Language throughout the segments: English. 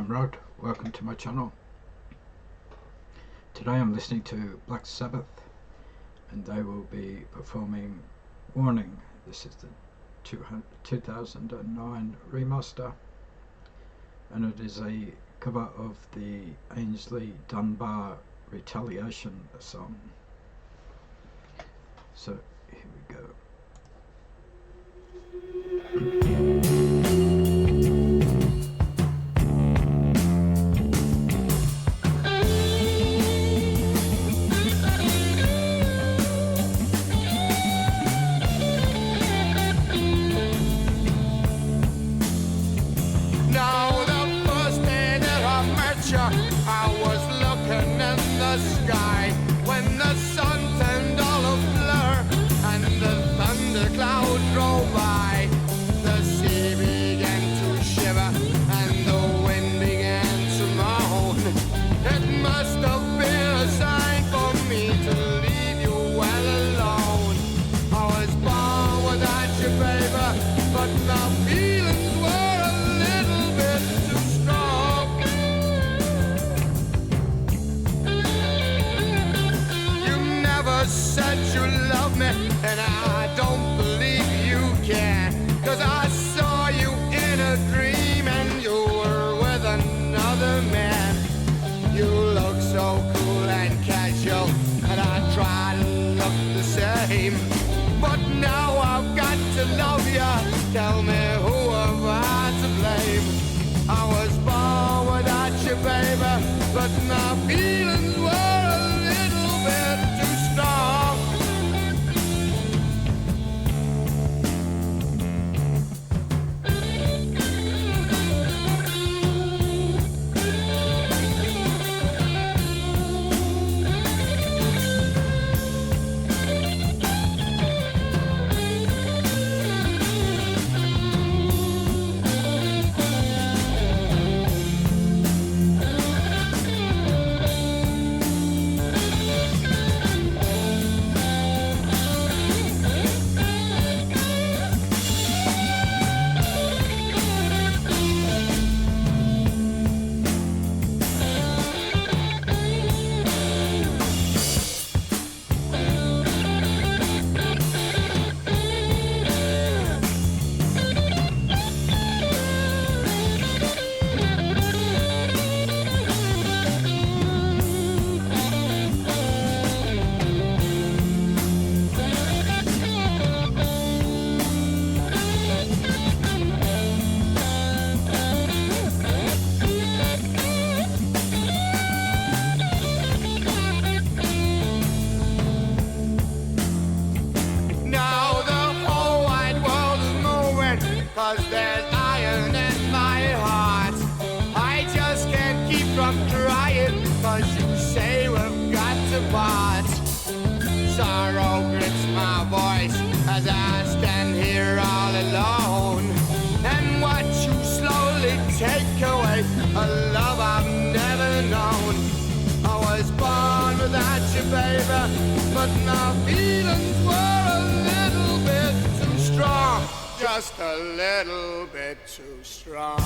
I'm Rod, welcome to my channel. Today I'm listening to Black Sabbath and they will be performing Warning. This is the 2009 remaster and it is a cover of the Ainsley Dunbar Retaliation song. So here we go. I was looking in the sky when the sun turned all a blur and the thundercloud drove by. The sea began to shiver and the wind began to moan. It must have been a sign for me to leave you well alone. I was born without you, baby, but the feelings were a little bit too strong. Said you love me, and I don't believe you can, 'cause I saw you in a dream and you were with another man. You look so cool and casual, and I try to look the same, but now I've got to love you. Tell me, who am I to blame? I was born without you, baby, but my feelings were a little bit too strong. Cause there's iron in my heart. I just can't keep from crying, 'cause you say we've got to part. Sorrow grips my voice as I stand here all alone and watch you slowly take away a love I've never known. I was born without you, baby, but my feelings were a little bit too strong. Just a little bit too strong.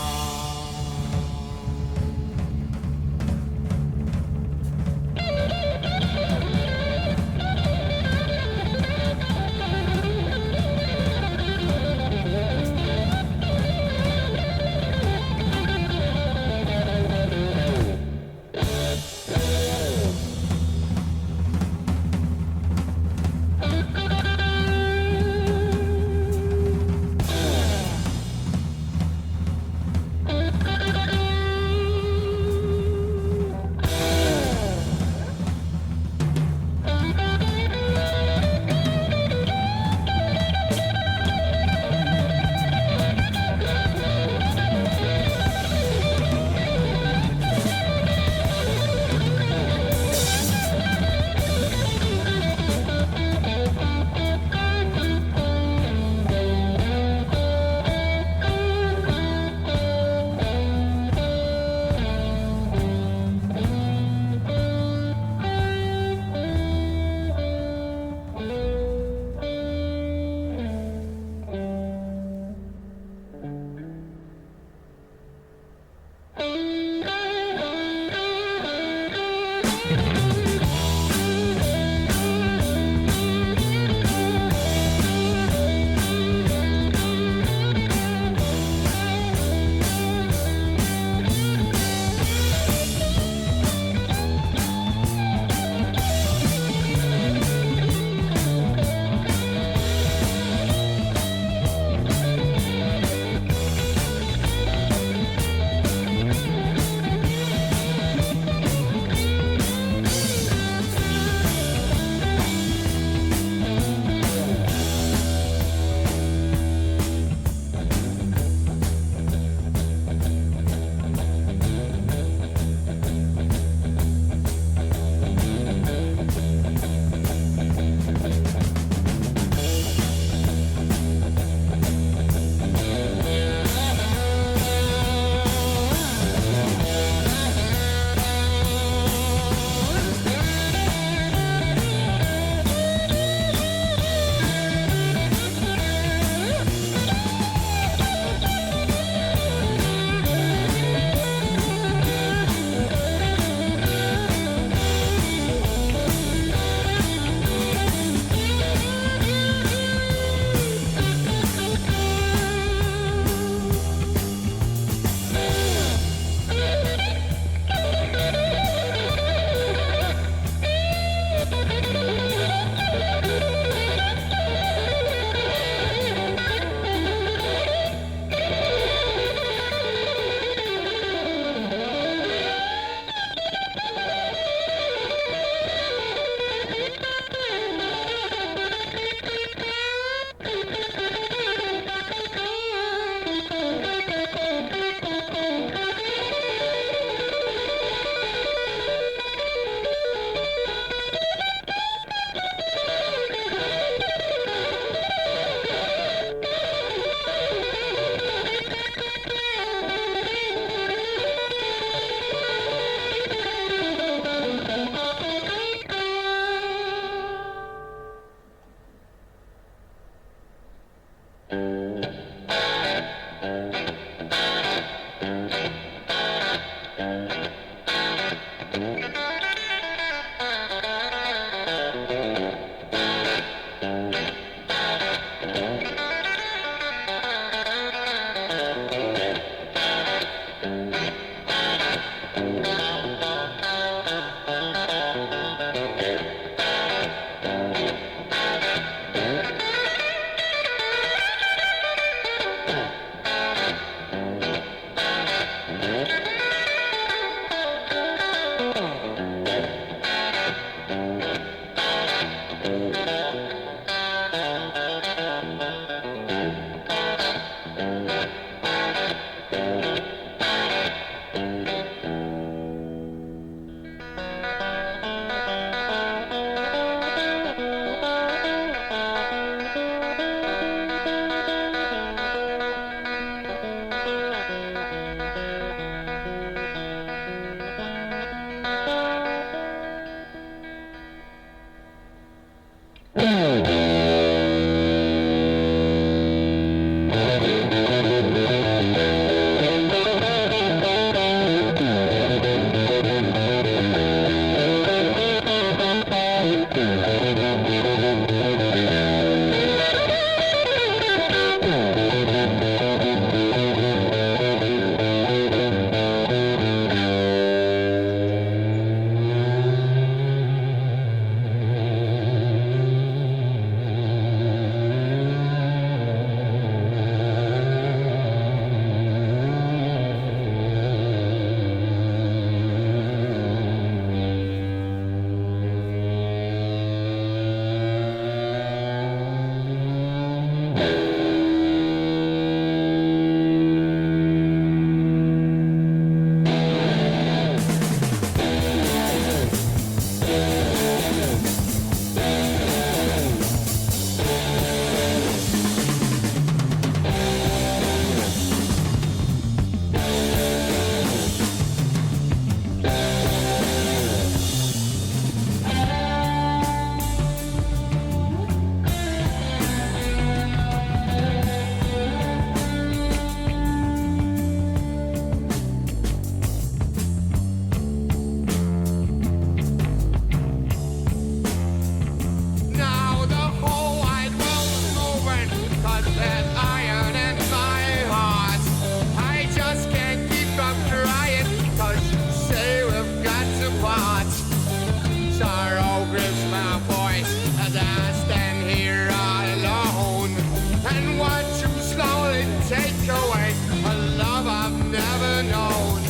take away a love I've never known.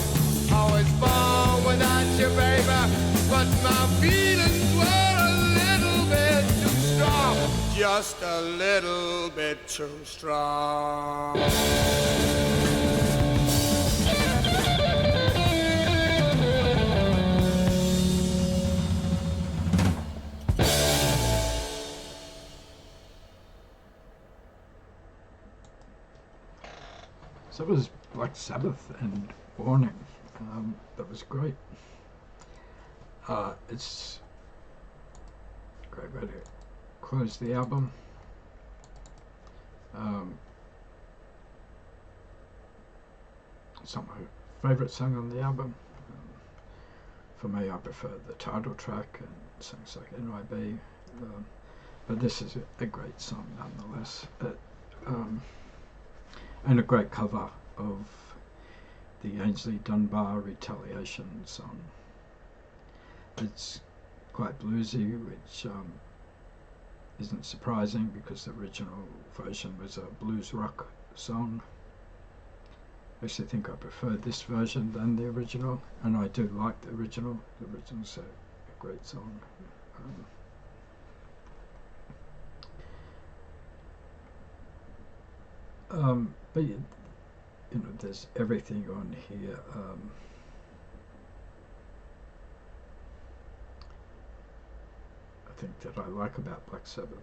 I was born without you, baby, but my feelings were a little bit too strong, just a little bit too strong. So it was Black Sabbath and Warning. That was great. It's a great way to close the album. It's not my favourite song on the album. For me, I prefer the title track and songs like NYB. But this is a great song nonetheless. And a great cover of the Ainsley Dunbar Retaliation song. It's quite bluesy, which isn't surprising because the original version was a blues rock song. I actually think I prefer this version than the original, and I do like the original. The original's a great song. But you know, there's everything on here. I think that I like about Black Sabbath.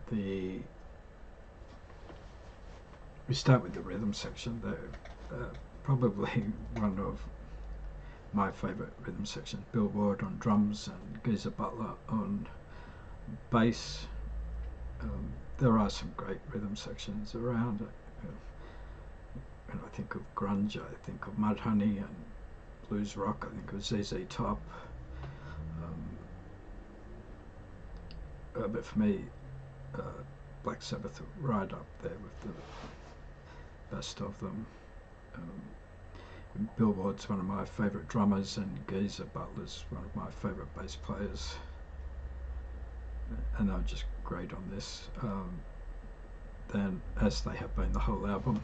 We start with the rhythm section. They're probably one of my favourite rhythm sections. Bill Ward on drums and Geezer Butler on bass. There are some great rhythm sections around. When I think of grunge, I think of Mudhoney, and blues rock, I think of ZZ Top. But for me, Black Sabbath are right up there with the best of them. Bill Ward's one of my favourite drummers, and Geezer Butler's one of my favourite bass players. And they're just great on this, then as they have been the whole album.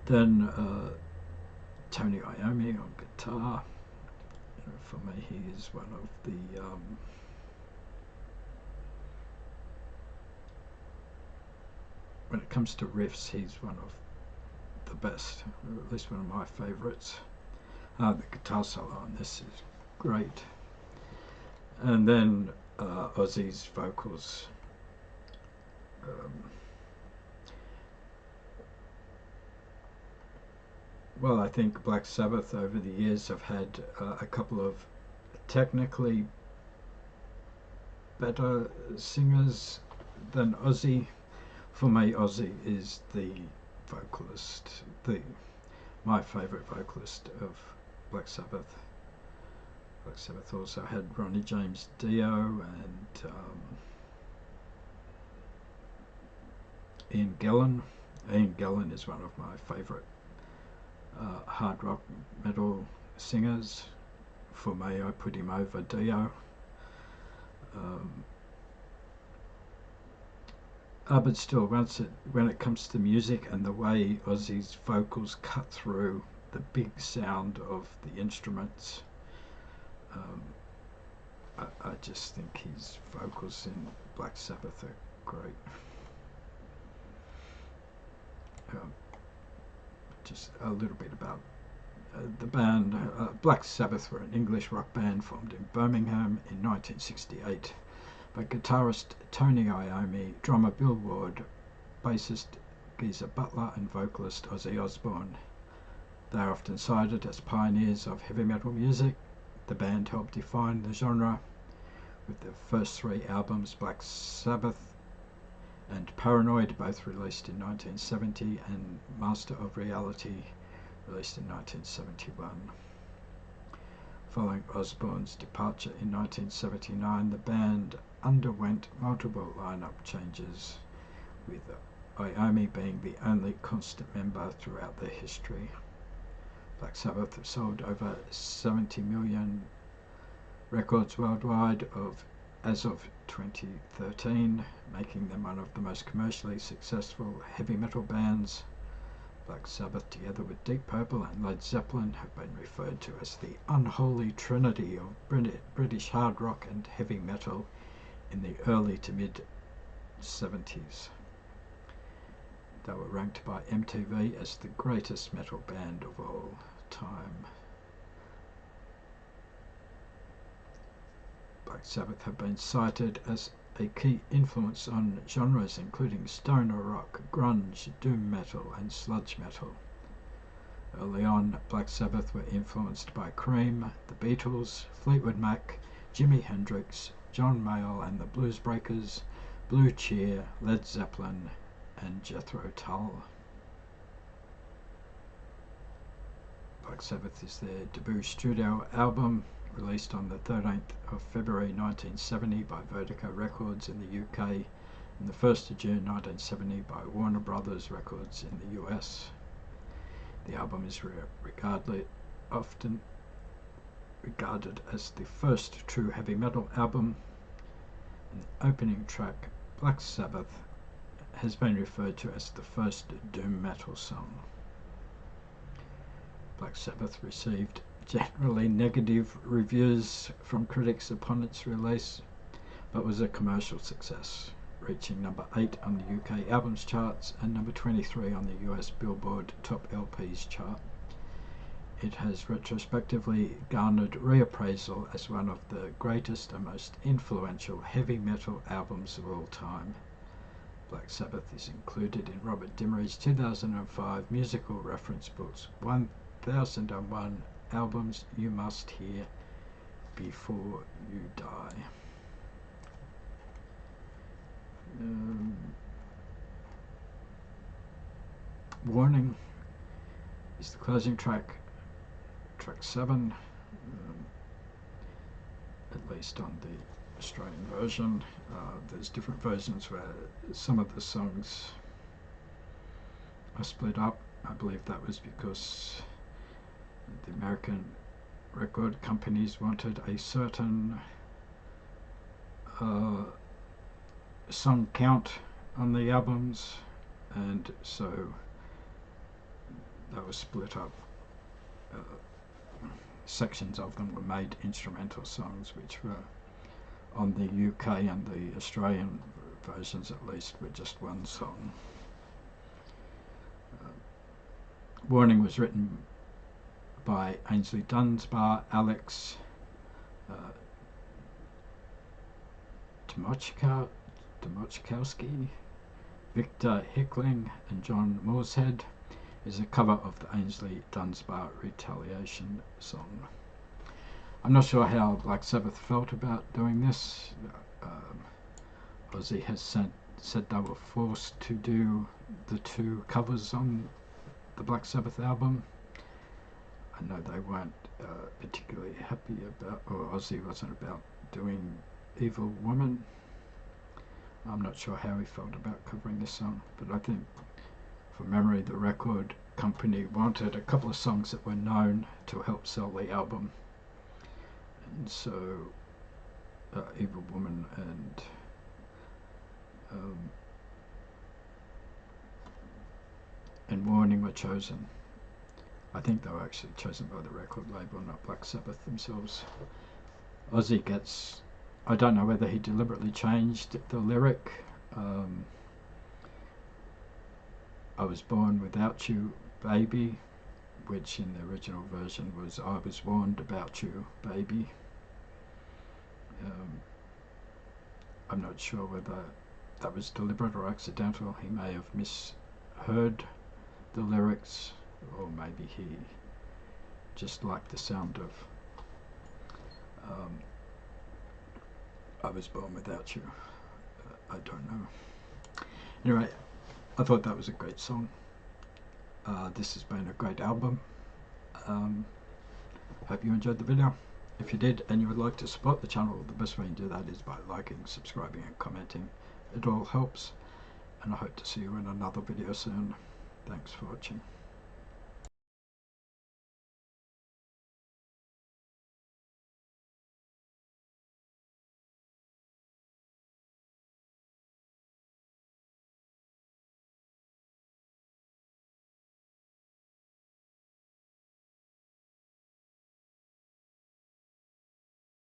Then Tony Iommi on guitar. For me, he is one of the when it comes to riffs, he's one of the best, or at least one of my favourites. The guitar solo on this is great. And then Ozzy's vocals. Well, I think Black Sabbath over the years have had a couple of technically better singers than Ozzy. For me, Ozzy is the vocalist, my favourite vocalist of Black Sabbath. Black Sabbath also had Ronnie James Dio and Ian Gillan. Ian Gillan is one of my favourite hard rock metal singers. For me, I put him over Dio. But still, when it comes to music and the way Ozzy's vocals cut through the big sound of the instruments, I just think his vocals in Black Sabbath are great. Just a little bit about the band. Black Sabbath were an English rock band formed in Birmingham in 1968 by guitarist Tony Iommi, drummer Bill Ward, bassist Geezer Butler, and vocalist Ozzy Osbourne. They are often cited as pioneers of heavy metal music. The band helped define the genre with their first three albums, Black Sabbath and Paranoid, both released in 1970, and Master of Reality, released in 1971. Following Osbourne's departure in 1979, the band underwent multiple lineup changes, with Iommi being the only constant member throughout their history. Black Sabbath have sold over 70 million records worldwide of as of 2013, making them one of the most commercially successful heavy metal bands. Black Sabbath, together with Deep Purple and Led Zeppelin, have been referred to as the unholy trinity of British hard rock and heavy metal in the early to mid-70s. They were ranked by MTV as the greatest metal band of all time. Black Sabbath have been cited as a key influence on genres including stoner rock, grunge, doom metal and sludge metal. Early on, Black Sabbath were influenced by Cream, the Beatles, Fleetwood Mac, Jimi Hendrix, John Mayall and the Blues Breakers, Blue Cheer, Led Zeppelin and Jethro Tull. Black Sabbath is their debut studio album, released on the 13th of February 1970 by Vertigo Records in the UK and the 1st of June 1970 by Warner Brothers Records in the US. The album is often regarded as the first true heavy metal album, and the opening track, Black Sabbath, has been referred to as the first doom metal song. Black Sabbath received generally negative reviews from critics upon its release, but was a commercial success, reaching number 8 on the UK albums charts and number 23 on the US Billboard Top LPs chart. It has retrospectively garnered reappraisal as one of the greatest and most influential heavy metal albums of all time. Black Sabbath is included in Robert Dimery's 2005 musical reference books 1001 Albums You Must Hear Before You Die. Warning is the closing track, track 7, at least on the Australian version. There's different versions where some of the songs are split up. I believe that was because the American record companies wanted a certain song count on the albums, and so that was split up. Sections of them were made instrumental songs, which were on the UK and the Australian versions at least were just one song. Warning was written by Ainsley Dunsbar, Alex Tomochkowski, Victor Hickling and John Moorshead. Is a cover of the Ainsley Dunsbar Retaliation song. I'm not sure how Black Sabbath felt about doing this. Ozzy has said they were forced to do the 2 covers on the Black Sabbath album. I know they weren't particularly happy about, or Ozzy wasn't about doing Evil Woman. I'm not sure how he felt about covering this song, but I think from memory the record company wanted a couple of songs that were known to help sell the album, and so Evil Woman and Warning were chosen. I think they were actually chosen by the record label, not Black Sabbath themselves. Ozzy gets, I don't know whether he deliberately changed the lyric. I was born without you, baby, which in the original version was I was warned about you, baby. I'm not sure whether that was deliberate or accidental. He may have misheard the lyrics, or maybe he just liked the sound of I was born without you. I don't know. Anyway, I thought that was a great song. This has been a great album. Hope you enjoyed the video. If you did and you would like to support the channel, the best way to do that is by liking, subscribing and commenting. It all helps, and I hope to see you in another video soon. Thanks for watching.